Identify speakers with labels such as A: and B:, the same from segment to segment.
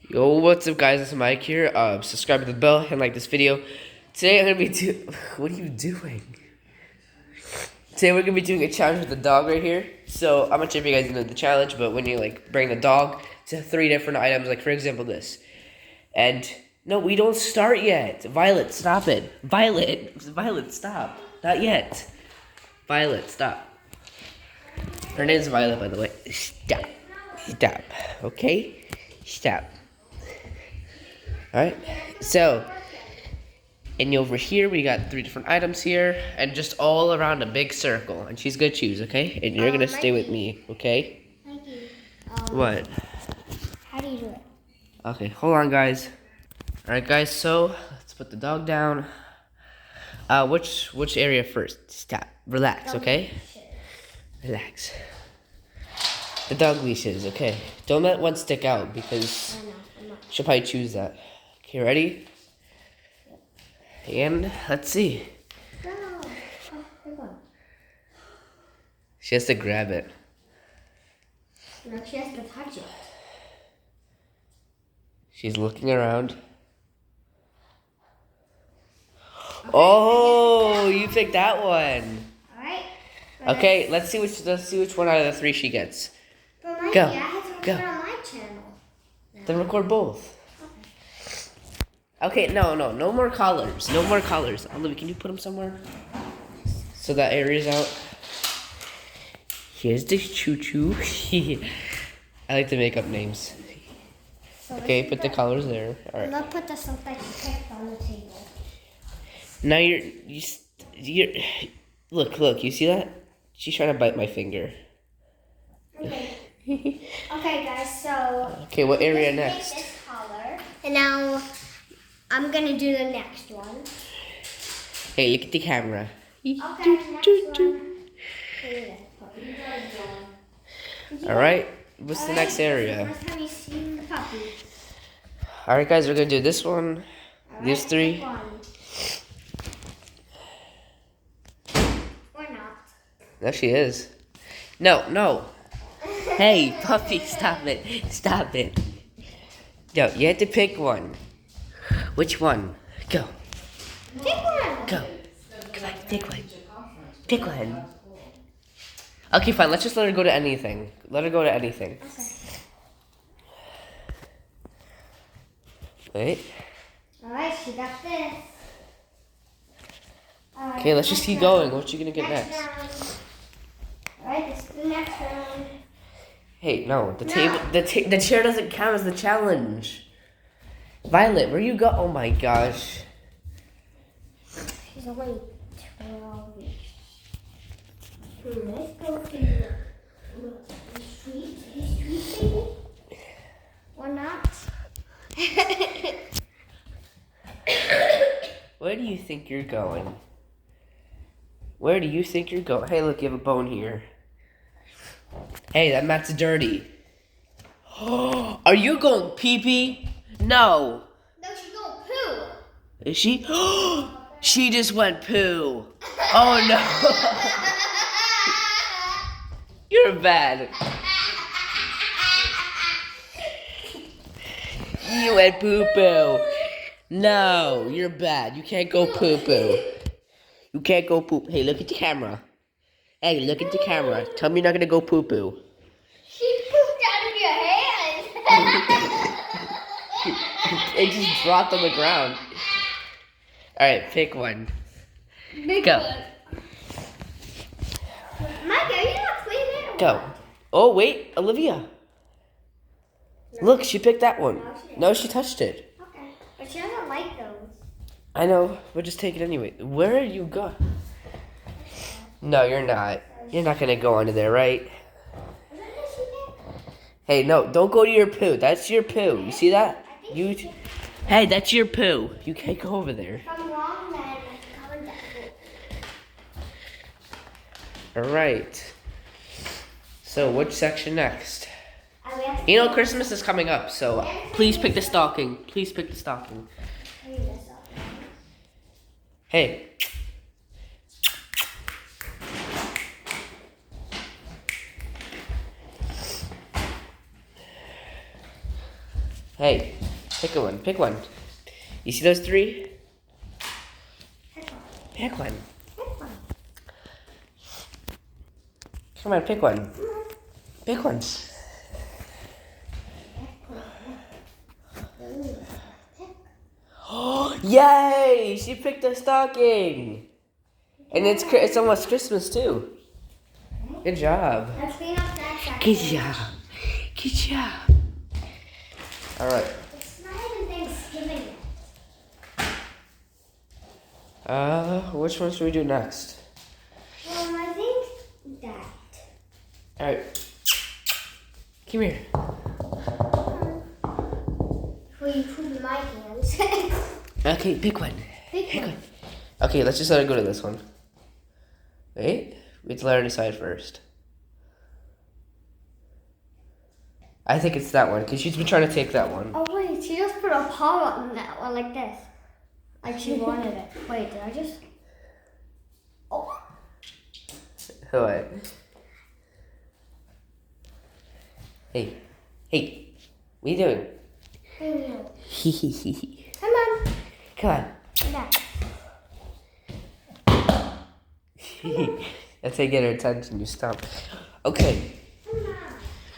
A: Yo, what's up, guys? It's Mike here. Subscribe to the bell and like this video. Today I'm gonna be What are you doing? Today we're gonna be doing a challenge with the dog right here. So I'm not sure if you guys know the challenge, but when you like bring the dog to 3 different items, like for example this, and no, we don't start yet. Violet, stop it. Violet, stop. Not yet. Violet, stop. Her name's Violet, by the way. Stop. Okay, stop. Alright, so, and over here we got 3 different items here, and just all around a big circle, and she's gonna choose, okay? And you're gonna stay with me, okay?
B: Mikey,
A: What?
B: how do you do it?
A: Okay, hold on, guys. Alright, guys, so, let's put the dog down. Which area first? Stop. Relax, okay? Relax. The dog leashes, okay. Don't let one stick out, because
B: I'm not.
A: she'll probably choose that. Okay, ready? And let's see.
B: No. Oh, they're gone.
A: She has to grab it.
B: No, she has to touch it.
A: She's looking around. Oh, you picked that one.
B: Alright.
A: Okay, let's see which one out of the 3 she gets.
B: But Mikey,
A: Go.
B: I have to
A: Go.
B: put it on my channel.
A: Then record both. Okay, no more collars. No more collars. Olivia, can you put them somewhere? So that area's out. Here's the choo-choo. I like to make up names.
B: So
A: Okay, put the collars there. All right.
B: Let's put the stuff that you picked on the table.
A: Now you're look, you see that? She's trying to bite my finger.
B: Okay. Okay, guys, so...
A: Okay, what area
B: let's
A: next?
B: Take this color. And now, I'm gonna do the next one.
A: Hey, look at the camera.
B: Okay, next one.
A: Alright, what's the next area?
B: First time you've seen the puppy.
A: Alright, guys, we're gonna do this one, these
B: Alright,
A: 3.
B: pick one. Or not.
A: No, she is. No. Hey, puppy, stop it. Stop it. No, you have to pick one. Which one? Go.
B: Pick one.
A: Go. Come on, pick one. Pick one. Okay, fine. Let's just let her go to anything. Let her go to anything.
B: Okay.
A: Wait.
B: Alright, she got this. Alright,
A: Okay, let's just keep going. What you gonna get next?
B: Alright, this is the next round.
A: Hey, no. The chair doesn't count as the challenge. Violet, where you go? Oh my gosh.
B: She's only 12 weeks. Let's go to the street. Baby. Or not.
A: Where do you think you're going? Where do you think you're going? Hey, look, you have a bone here. Hey, that mat's dirty. Are you going pee-pee? No.
B: No, she's going poo.
A: Is she? She just went poo. Oh no. You're bad. You went poo-poo. No, you're bad. You can't go poo-poo. You can't go poop. Hey, look at the camera. Hey, look at the camera. Tell me you're not gonna go poo-poo.
B: She pooped out of your hand.
A: It just dropped on the ground. Alright, pick one. Go.
B: Mike, are you not cleaning it?
A: Go. Oh, wait, Olivia. Look, she picked that one. No, she touched it.
B: Okay. But she doesn't like those.
A: I know, but just take it anyway. Where are you going? No, you're not. You're not gonna go under there, right? Hey, no, don't go to your poo. That's your poo. You see that? Hey, that's your poo. You can't go over there.
B: If I'm wrong, then I can come and get it.
A: Alright. So, which section next? You know, Christmas is coming up, so please pick the stocking. Please pick the stocking. Hey. Hey, pick a one. Pick one. You see those three? Pick one. Come on, pick one. Pick one. Oh, yay! She picked a stocking. And it's almost Christmas too. Good job.
B: Let's clean up that section.
A: Good job. Good job. All right.
B: It's not even Thanksgiving yet.
A: Which one should we do next?
B: I think that.
A: All right. Come here.
B: Before you poop in my hands.
A: Okay, pick one.
B: Pick one.
A: Okay, let's just let her go to this one. Wait, we have to let her decide first. I think it's that one, because she's been trying to take that one.
B: Oh wait, she just put a paw on that one like this. Like she wanted it. Wait, did I just? Oh.
A: What? Hey, what are you doing?
B: Come on.
A: Come on.
B: That.
A: That's how you get her attention, you stop. Okay,
B: Come on.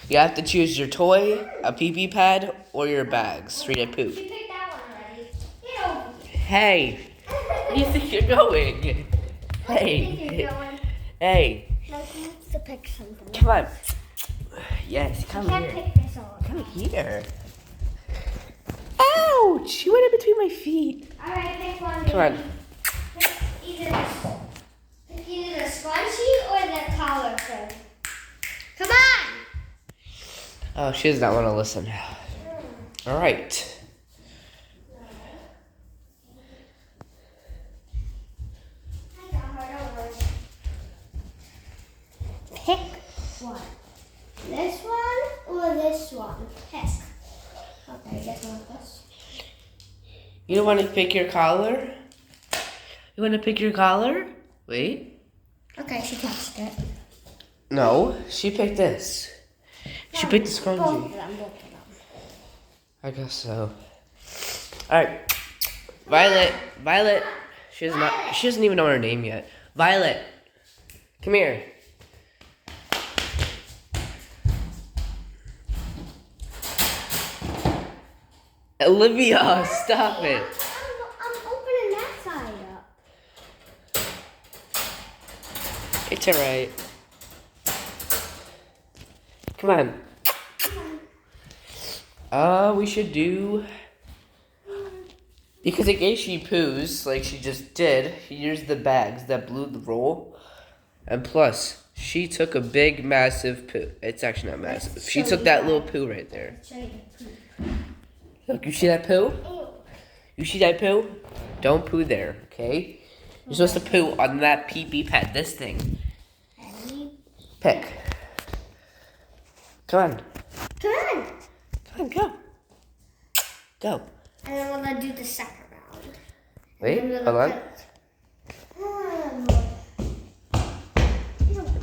A: you have to choose your toy, a pee-pee pad, or your bags for you to poop.
B: She picked that one already. Get over here.
A: Hey, where do you think you're going?
B: Where do you think
A: Hey,
B: you're going?
A: hey,
B: No, she needs to pick something.
A: come on. Yes,
B: You
A: come
B: can't
A: here.
B: pick this all.
A: Come here. Ouch! She went in between my feet.
B: Alright, pick one.
A: Come on.
B: Pick either the scrunchie or the collar thing. Come on!
A: Oh, she does not want to listen. All right.
B: I got her, don't worry. Pick one. This one or this one? Pick. Okay, I guess I want this.
A: You don't want to pick your collar? You want to pick your collar? Wait.
B: Okay, she touched it.
A: No, she picked this. She picked the
B: Both of
A: scrunchie.
B: them, both of them.
A: I guess so. All right. Violet. She doesn't even know her name yet. Violet. Come here. Olivia, stop it.
B: I'm opening that side up.
A: It's alright. Come on. We should do, because in case she poos like she just did, here's the bags that blew the roll. And plus, she took a big, massive poo. It's actually not massive. She took that little poo right there.
B: Show you the poop.
A: Look, you see that poo?
B: Ew.
A: You see that poo? Don't poo there, okay? You're supposed to poo on that pee-pee pad, this thing.
B: Ready?
A: Pick. Come on.
B: Come on.
A: Come on, go. Go.
B: And then we're gonna do the second round.
A: Wait,
B: And then
A: hold
B: we're
A: on.
B: gonna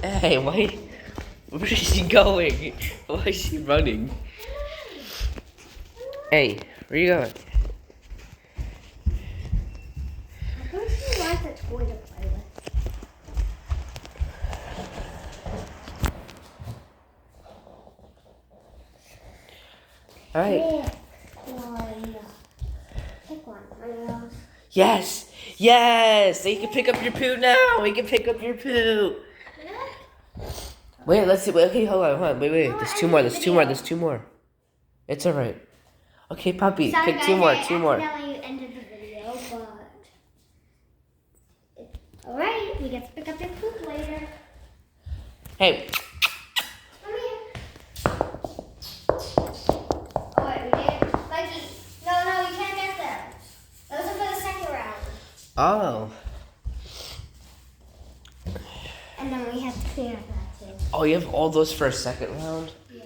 A: Hey, why? Where is she going? Why is she running? Hey, where you going?
B: I think she wants a toy to play with.
A: All right.
B: Pick one.
A: Yes. Yes. So you can pick up your poo now. You can pick up your poo. Wait, let's see. Wait, okay, hold on. Wait. There's two more. There's two more. It's all right. Okay, puppy.
B: Sorry,
A: Pick
B: guys,
A: two more.
B: I
A: Two more.
B: accidentally ended the video, but alright, we get to pick up your poop later.
A: Hey.
B: Come here. Oh wait, we did. Mikey, no, you can't get them. Those are for the second round.
A: Oh.
B: And then we have to clean up that too.
A: Oh, you have all those for a second round?
B: Yeah.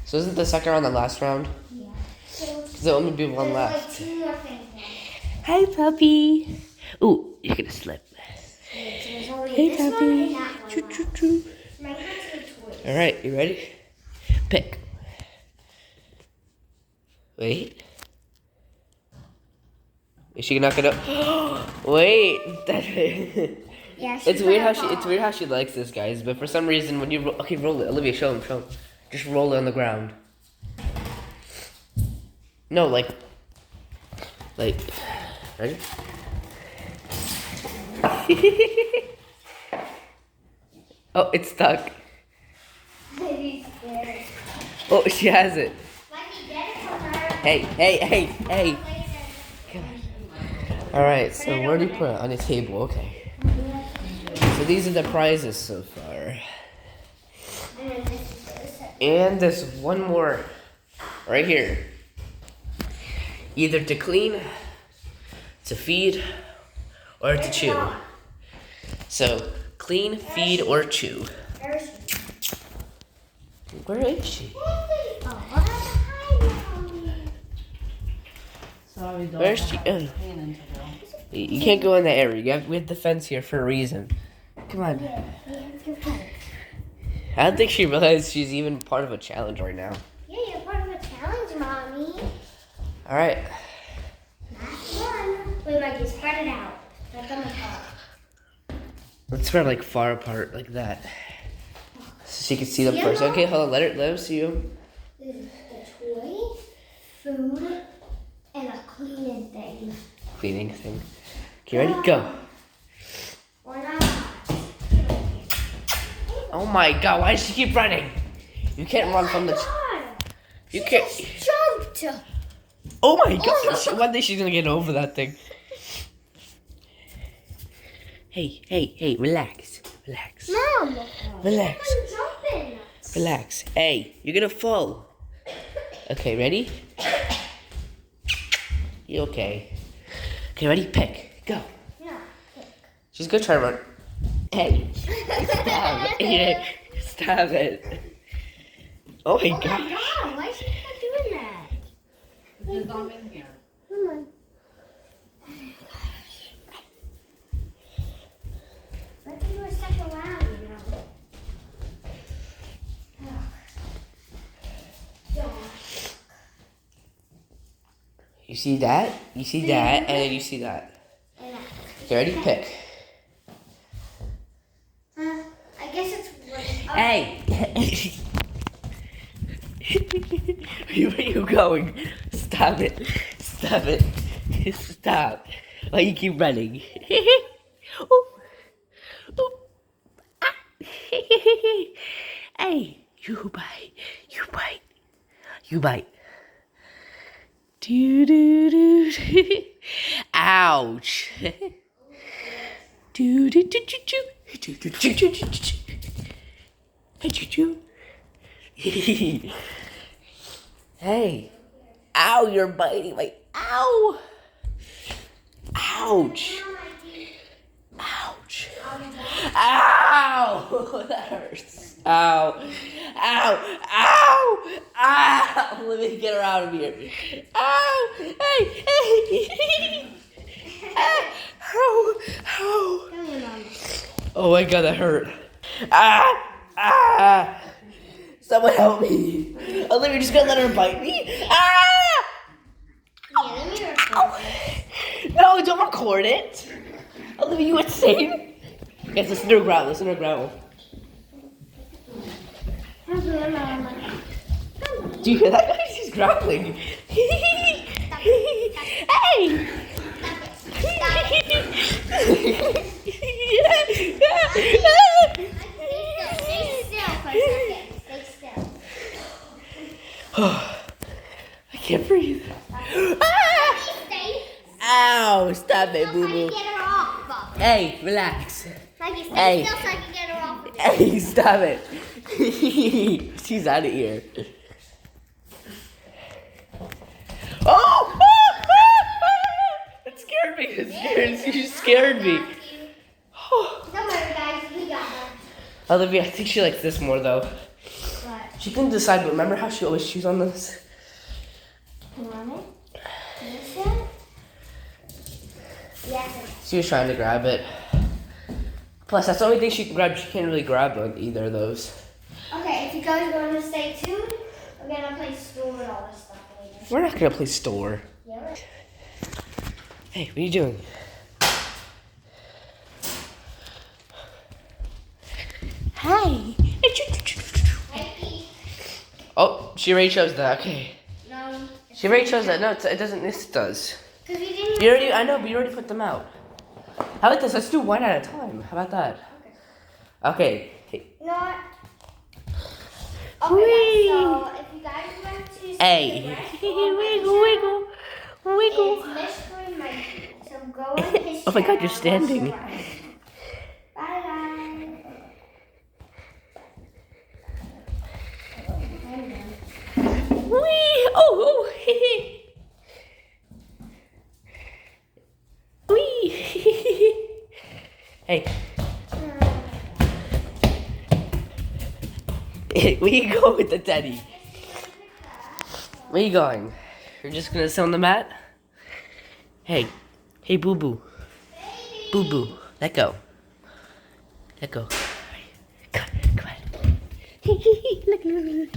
A: So isn't the second round the last round?
B: Yeah.
A: Because there'll only be one
B: There's
A: left.
B: like two more things left.
A: Hi, puppy. Ooh, you're gonna slip.
B: There's only
A: Hey,
B: this one
A: puppy.
B: and that one
A: Choo
B: left.
A: choo choo.
B: My hands are toys.
A: All right, you ready? Pick. Wait. Is she not gonna? Wait.
B: Yeah,
A: It's weird how she likes this, guys. But for some reason, when you okay, roll it, Olivia, show him. Just roll it on the ground. No, like, ready? Oh, it's stuck.
B: He's scared.
A: Oh, she has it.
B: Mikey, get it from her.
A: Hey. All right, so where do you put it? On the table, okay. So these are the prizes so far. And there's one more right here. Either to clean, to feed, or to chew. So, clean, feed, or chew. Where is she?
C: Sorry, dog.
A: Where's she? You can't go in that area. We have the fence here for a reason. Come on. I don't think she realized she's even part of a challenge right now.
B: Yeah, you're part of a challenge, Mommy.
A: All right.
B: Last one. Wait, Mikey, spread it out. Let them apart.
A: Let's spread like far apart like that. So she can see them first. Okay, hold on. Let them see them.
B: This is a toy, food, and a cleaning thing.
A: Cleaning thing. Okay, ready? Go.
B: Or not.
A: Oh my god, why does she keep running? You can't run from the... You can't...
B: Jumped.
A: Oh my god, one day she's gonna get over that thing. Hey, relax.
B: Mom.
A: Relax.
B: I'm jumping.
A: Relax. Hey, you're gonna fall. Okay, ready? You okay? Okay, ready? Pick. Go.
B: Yeah.
A: She's gonna try to run. Hey. Stop it. Stop it. Oh my
B: Oh my
A: god.
B: god, why is she not doing that?
C: Because I'm in here.
B: Come on. Let them do a second round, you know.
A: You see that? You see that, and then you see that. Okay, ready? Pick.
B: I guess it's right.
A: Hey! Where are you going? Stop it. Stop. Why you keep running? Oh. Ah. Hey, you bite. Do. Ouch. Do. Hey. Ow, you're biting my... Ow. Ouch. Ow. That hurts. Ow. Let me get her out of here. Ow. Hey. Ow.
B: Come here, Mom.
A: Oh my god, that hurt. Someone help me. Olivia, just gonna let her bite me?
B: Yeah, let me record this.
A: No, don't record it. Olivia, you insane? Yes, listen to her growl. Do you hear that, guys? She's growling. Hey!
B: Stay still for a second. Stay still.
A: I can't breathe.
B: Stay.
A: Ow! Stop it, boo
B: Get
A: boo.
B: her off.
A: Hey, relax.
B: Mikey, stay
A: Hey.
B: still so I can get her off.
A: Hey, stop it. She's out of here. Oh! It scared me. She scared me.
B: Don't worry, guys. We got her.
A: Olivia, I think she likes this more though.
B: What?
A: She can decide, but remember how she always chews on this?
B: You want it? This one? Yes.
A: She was trying to grab it. Plus, that's the only thing she can grab. She can't really grab on either of those.
B: Okay, if you guys want to stay tuned, we're gonna play school and all this stuff later.
A: We're not gonna play store.
B: Yeah.
A: Hey, what are you doing? Hi. Oh, she already chose that. Okay.
B: No.
A: She already chose that. No, it doesn't. This does.
B: Because you didn't.
A: You already. I know, but you already put them out. How about this? Let's do one at a time. How about that? Okay. Hey.
B: You know what? Okay, so if you guys want to see
A: Hey.
B: the rest of
A: Wiggle, wiggle, wiggle.
B: it's Mystery Mikey. So go on his
A: Oh my God, you're
B: channel,
A: standing.
B: watch the rest. Bye guys. I'm done.
A: Wee. Oh. Wee. Hey. Where you go with the teddy? Where you going? You're just gonna sit on the mat? Hey. Hey, boo boo. Boo boo. Let go. Let go. Come on. Look.
B: Mikey, give me it.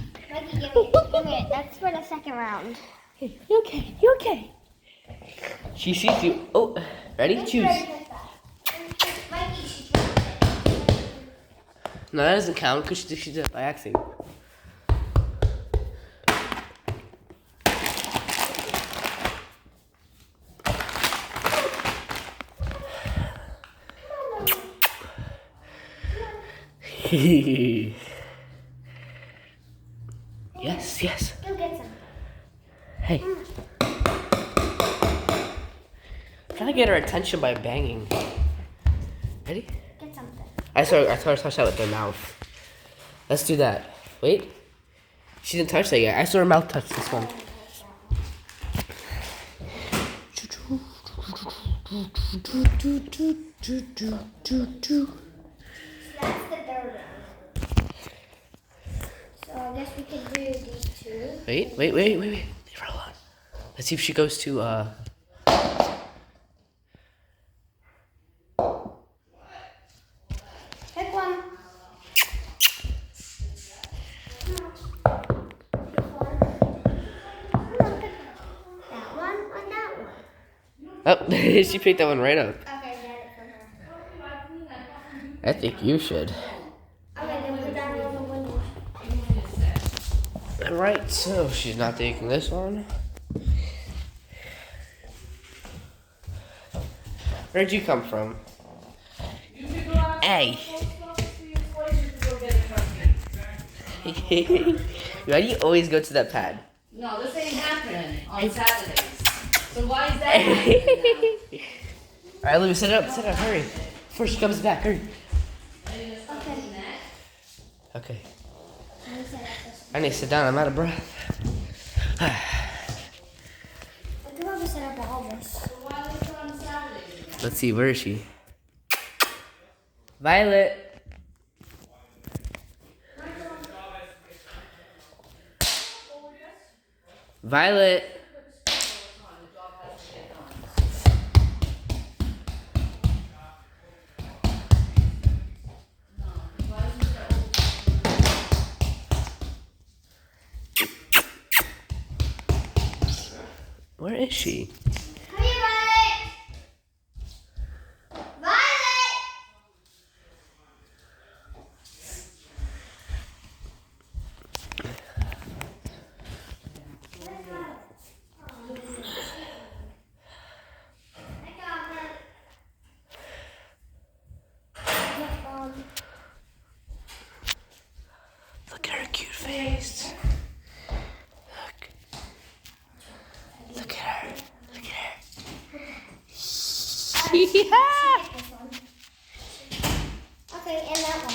B: Give me it. That's for the second round.
A: You okay? You okay? She sees you. Oh, ready? Choose.
B: Mikey, she's right.
A: No, that doesn't count because she did it by accident. Yes.
B: Go get some.
A: Hey. Trying to get her attention by banging. Ready?
B: Get something.
A: I saw her touch that with her mouth. Let's do that. Wait. She didn't touch that yet. I saw her mouth touch this one.
B: That's the third round. So I guess we could do these two.
A: Wait. Leave her alone. Let's see if she goes to
B: Pick one. That one or that one?
A: Oh, she picked that one right up.
B: Okay, get it for her.
A: I think you should.
B: Okay, then put that on the window.
A: Alright, so she's not taking this one. Where'd you come from? Hey. Why do you always go to that pad?
C: No, this ain't happening on Saturdays. So why is that happening now?
A: Alright, Louis, set it up, hurry. Before she comes back, hurry.
B: Okay.
A: Okay.
B: Let me set up this
A: I need to sit down, I'm out of breath.
B: one. I do have to set up all this.
C: So why is it on Saturdays?
A: Let's see, where is she? Violet. Violet. Where is she?
B: Come here, Violet! Violet! I got her.
A: Look at her cute face. Look at her.
B: Okay, and that one.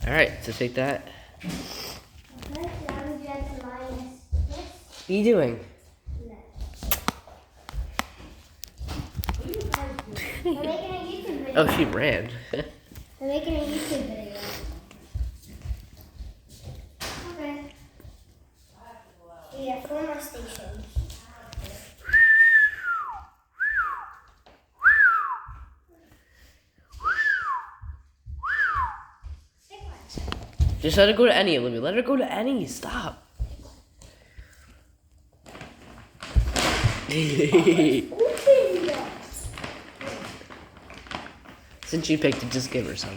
A: Alright, so take that.
B: Okay, now we get to minus this.
A: What are you doing?
B: We're making a YouTube video.
A: Oh, she ran.
B: We're making a YouTube video. Okay. We have 4 more stations.
A: Just let her go to any, Olivia. Let her go to any. Stop. Since she picked it, just give her some.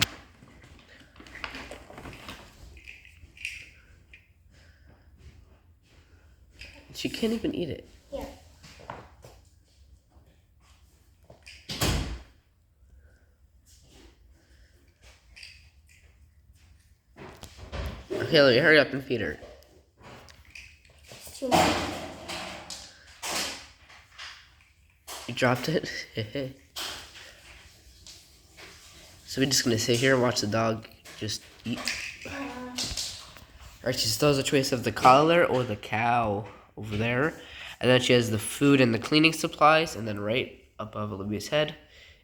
A: She can't even eat it.
B: Yeah.
A: Okay, Lily, hurry up and feed her.
B: It's too much.
A: You dropped it? So we're just gonna sit here and watch the dog just eat. Alright, she still has a choice of the collar or the cow over there. And then she has the food and the cleaning supplies. And then right above Olivia's head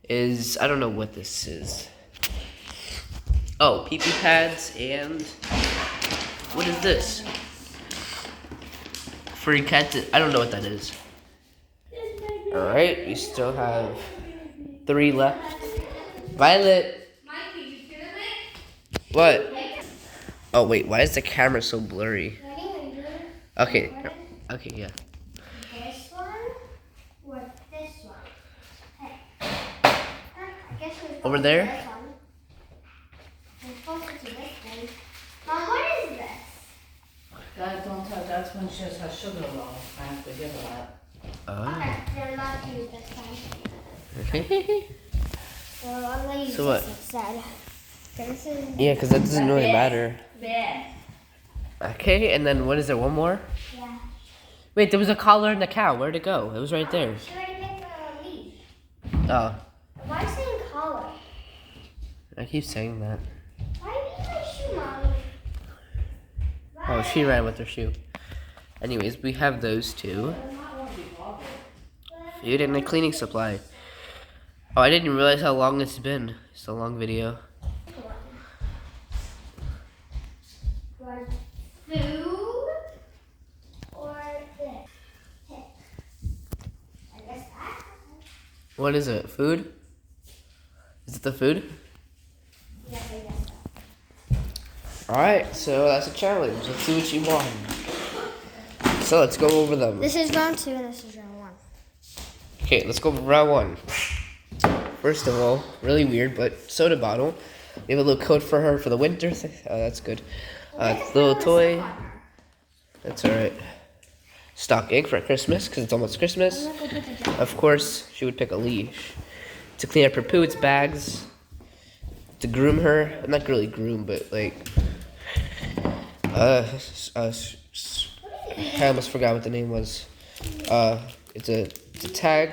A: is, I don't know what this is. Oh, pee-pee pads and, what is this? Free cat, I don't know what that is. Alright, we still have 3 left. Violet!
C: Mikey, you feeling it?
A: What? Oh wait, why is the camera so blurry? Okay, okay, yeah.
B: This one or this one? Hey. I guess we're
A: Over
B: supposed
A: there?
B: to this one. We're supposed to do this one. Mom, what is this?
C: That don't touch. That's when she has her sugar low. I have to give her that.
A: Oh.
B: Okay, then I'm not gonna use this one. So I'm gonna use
A: So what?
B: this instead. This is
A: Yeah, because that doesn't really matter.
C: There.
A: Okay, and then what is there? One more?
B: yeah.
A: Wait, there was a collar and the cow. Where'd it go? It was right there.
B: She already picked a leaf.
A: Oh,
B: Why are you saying collar?
A: I keep saying that.
B: Why do you mean my shoe, Mommy?
A: Oh, she ran with her shoe. Anyways, we have those two. Food and a cleaning supply. Oh, I didn't realize how long it's been. It's a long video.
B: Want food or this? Pick. I guess that.
A: What is it? Food? Is it the food?
B: Yes, I guess so.
A: Alright, so that's a challenge. Let's see what you want. So let's go over them.
B: This is round 2 and this is round 1.
A: Okay, let's go over round 1. First of all, really weird, but soda bottle. We have a little coat for her for the winter. That's good. Little toy. That's alright. Stocking for Christmas, because it's almost Christmas. Of course, she would pick a leash. To clean up her poots, bags. To groom her. Not really groom, but like... I almost forgot what the name was. It's a tag.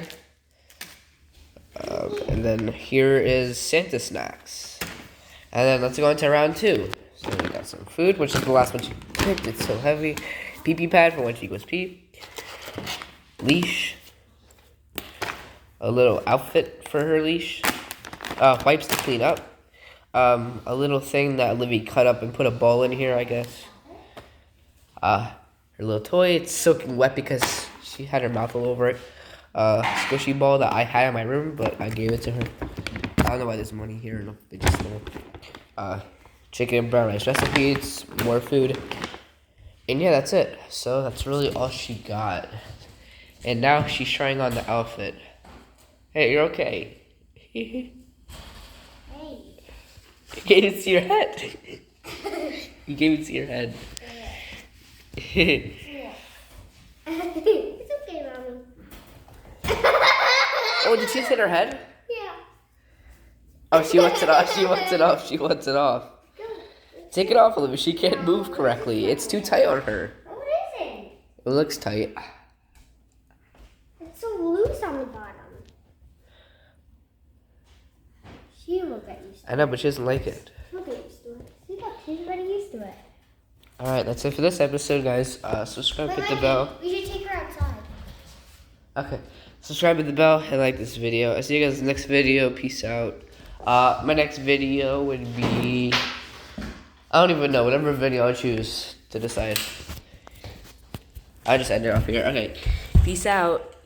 A: And then here is Santa snacks. And then let's go into round 2. So we got some food, which is the last one she picked. It's so heavy. Pee-pee pad for when she goes pee. Leash. A little outfit for her leash. Wipes to clean up. A little thing that Olivia cut up and put a ball in here, I guess. Her little toy. It's soaking wet because she had her mouth all over it. Squishy ball that I had in my room, but I gave it to her. I don't know why there's money here. No, they just know. Chicken and brown rice recipes, more food. And yeah, that's it. So that's really all she got. And now she's trying on the outfit. Hey, you're okay.
B: Hey.
A: You gave it to your head. You gave it to your head.
B: It's okay, Mommy.
A: Oh, did she hit her head?
B: Yeah.
A: Oh, she wants it off. She wants it off. She wants it off. Take it off, Olivia. She can't move correctly. It's too tight on her.
B: Oh, it isn't.
A: It looks tight.
B: It's so loose on the bottom. She will get used to
A: I know, but she doesn't like it.
B: it. She'll get used to it. See, look, she's already used to it.
A: Alright, that's it for this episode, guys. Subscribe, hit the bell.
B: We should take her outside.
A: Okay. Subscribe, hit the bell, and like this video. I'll see you guys in the next video. Peace out. My next video would be... I don't even know. Whatever video I choose to decide. I'll just end it off here. Okay. Peace out.